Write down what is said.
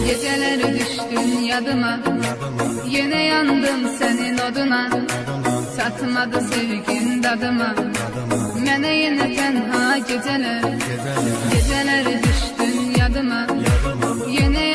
Geceler düştün yadıma, yine yandım senin oduna. Satmadı sevgin dadıma, mene yine tenha geceler. Geceler düştün yadıma, yine